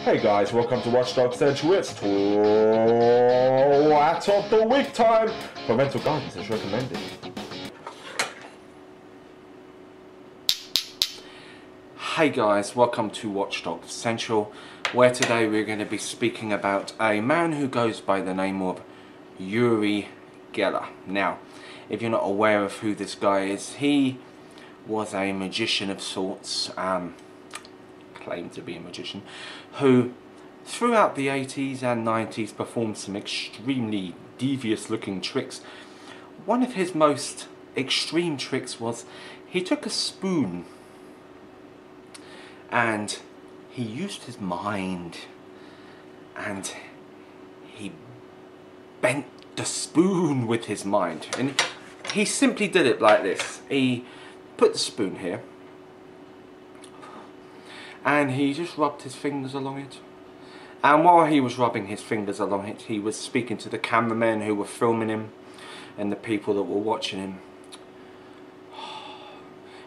Hey guys, welcome to Watchdog Central. It's twat of the week time. Parental guidance is recommended. Hey guys, welcome to Watchdog Central, where today we're going to be speaking about a man who goes by the name of Uri Geller. Now, if you're not aware of who this guy is, he was a magician of sorts, claimed to be a magician, who throughout the 80s and 90s performed some extremely devious looking tricks. One of his most extreme tricks was he took a spoon and he used his mind and he bent the spoon with his mind, and he simply did it like this. He put the spoon here and he just rubbed his fingers along it, and while he was rubbing his fingers along it, he was speaking to the cameramen who were filming him and the people that were watching him,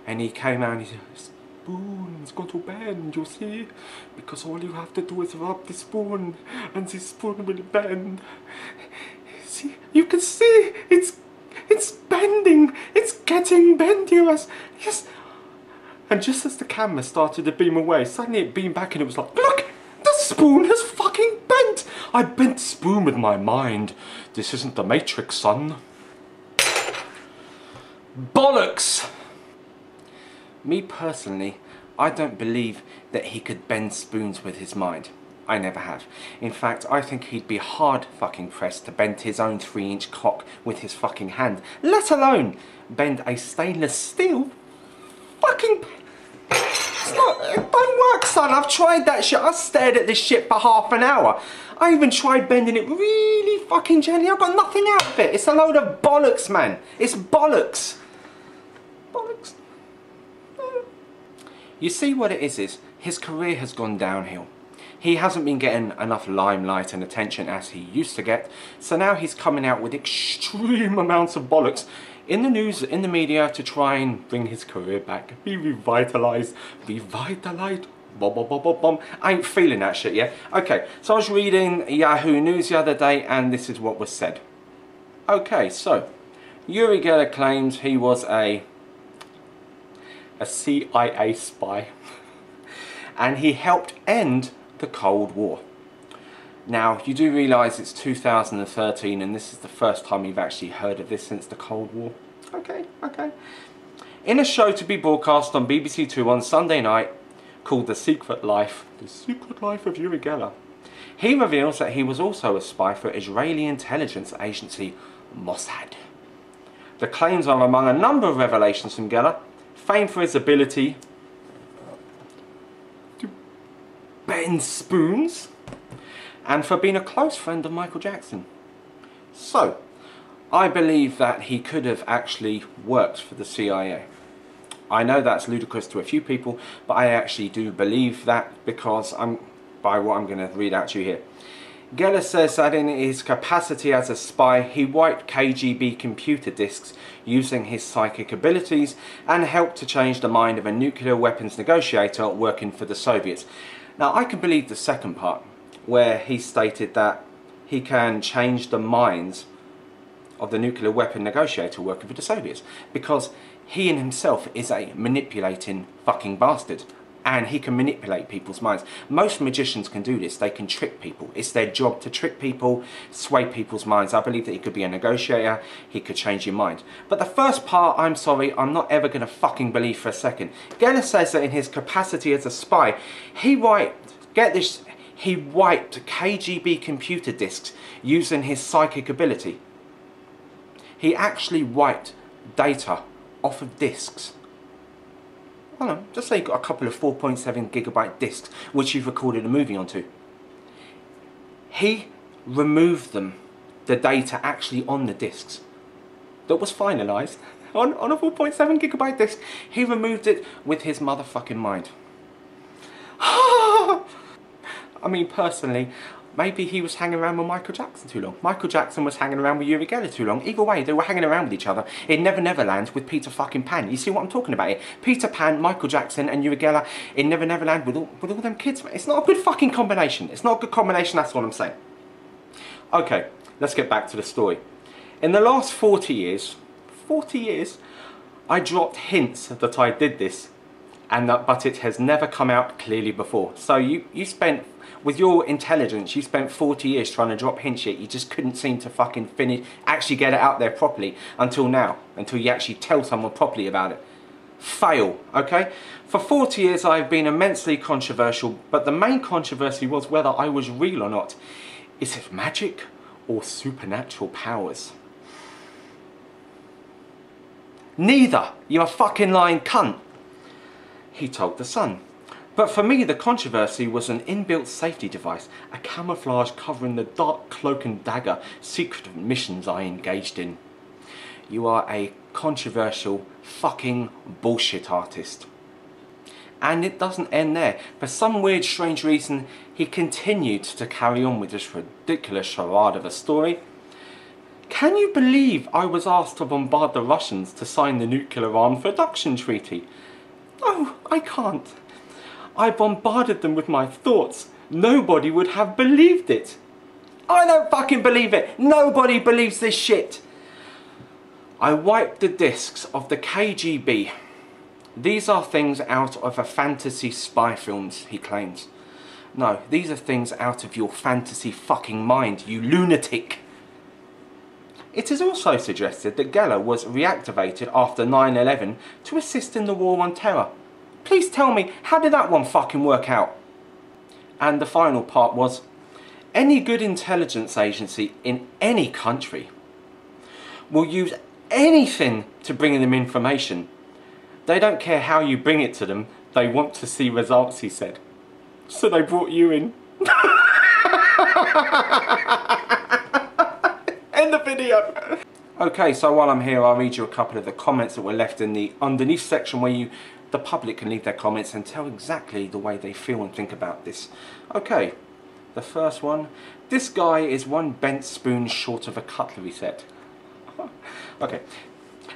and he came out and he said, "Spoon is going to bend, you see, because all you have to do is rub the spoon and the spoon will bend. See, you can see it's bending, it's getting bendier." Yes. And just as the camera started to beam away, suddenly it beamed back and it was like, "Look, the spoon has fucking bent. I bent the spoon with my mind. This isn't the Matrix, son." Bollocks! Me personally, I don't believe that he could bend spoons with his mind. I never have. In fact, I think he'd be hard fucking pressed to bend his own 3-inch cock with his fucking hand, let alone bend a stainless steel fucking... It don't work, son. I've tried that shit. I stared at this shit for half an hour. I even tried bending it really fucking gently. I got nothing out of it. It's a load of bollocks, man. It's bollocks. Bollocks. You see, what it is his career has gone downhill. He hasn't been getting enough limelight and attention as he used to get, so now he's coming out with extreme amounts of bollocks in the news, in the media, to try and bring his career back. Be revitalised. Revitalised. Bom, bom, bom, bom, bom. I ain't feeling that shit, yeah? Okay, so I was reading Yahoo News the other day and this is what was said. Okay, so Uri Geller claims he was a CIA spy and he helped end the Cold War. Now, you do realise it's 2013 and this is the first time you've actually heard of this since the Cold War. Okay. In a show to be broadcast on BBC Two on Sunday night called The Secret Life of Uri Geller, he reveals that he was also a spy for Israeli intelligence agency Mossad. The claims are among a number of revelations from Geller, famed for his ability to bend spoons, and for being a close friend of Michael Jackson. So, I believe that he could have actually worked for the CIA. I know that's ludicrous to a few people, but I actually do believe that because by what I'm going to read out to you here. Geller says that in his capacity as a spy, he wiped KGB computer disks using his psychic abilities and helped to change the mind of a nuclear weapons negotiator working for the Soviets. Now, I can believe the second part, where he stated that he can change the minds of the nuclear weapon negotiator working for the Soviets, because he in himself is a manipulating fucking bastard, and he can manipulate people's minds. Most magicians can do this. They can trick people. It's their job to trick people, sway people's minds. I believe that he could be a negotiator. He could change your mind. But the first part, I'm sorry, I'm not ever going to fucking believe for a second. Geller says that in his capacity as a spy, he wiped, get this, he wiped KGB computer disks using his psychic ability. He actually wiped data off of disks. I don't know, just say you've got a couple of 4.7 gigabyte disks which you've recorded a movie onto. He removed them, the data actually on the disks that was finalised on a 4.7 gigabyte disk. He removed it with his motherfucking mind. I mean, personally, Maybe he was hanging around with Michael Jackson too long. Michael Jackson was hanging around with Uri Geller too long. Either way, they were hanging around with each other in Never Never Land with Peter fucking Pan. You see what I'm talking about here? Peter Pan, Michael Jackson and Uri Geller in Never Never Land with all them kids. It's not a good fucking combination. It's not a good combination, that's what I'm saying. Okay, let's get back to the story. In the last 40 years, I dropped hints that I did this, but it has never come out clearly before. So you spent, with your intelligence, you spent 40 years trying to drop hints yet you just couldn't seem to fucking actually get it out there properly until now, until you actually tell someone properly about it. Fail, okay? For 40 years I've been immensely controversial, but the main controversy was whether I was real or not. Is it magic or supernatural powers? Neither, you're a fucking lying cunt, he told The Sun. But for me, the controversy was an inbuilt safety device, a camouflage covering the dark cloak and dagger secret missions I engaged in. You are a controversial fucking bullshit artist. And it doesn't end there. For some weird, strange reason, he continued to carry on with this ridiculous charade of a story. Can you believe I was asked to bombard the Russians to sign the Nuclear Arms Reduction Treaty? No, I can't. I bombarded them with my thoughts. Nobody would have believed it. I don't fucking believe it. Nobody believes this shit. I wiped the discs of the KGB. These are things out of a fantasy spy films, he claims. No, these are things out of your fantasy fucking mind, you lunatic. It is also suggested that Geller was reactivated after 9/11 to assist in the war on terror. Please tell me, how did that one fucking work out? And the final part was, any good intelligence agency in any country will use anything to bring them information. They don't care how you bring it to them, they want to see results, he said. So they brought you in. End the video. Okay, so while I'm here, I'll read you a couple of the comments that were left in the underneath section where the public can leave their comments and tell exactly the way they feel and think about this. Okay, the first one. This guy is one bent spoon short of a cutlery set. Okay.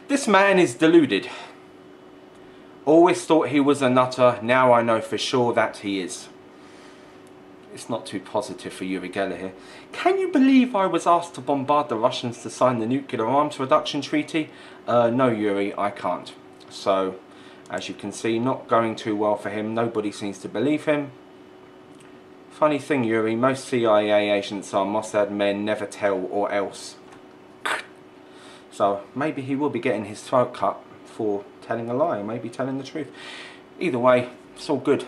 This man is deluded. Always thought he was a nutter, now I know for sure that he is. It's not too positive for Uri Geller here. Can you believe I was asked to bombard the Russians to sign the Nuclear Arms Reduction Treaty? No, Yuri, I can't. So, as you can see, not going too well for him. Nobody seems to believe him. Funny thing, Yuri, most CIA agents are Mossad men, never tell or else. So, maybe he will be getting his throat cut for telling a lie, maybe telling the truth. Either way, it's all good.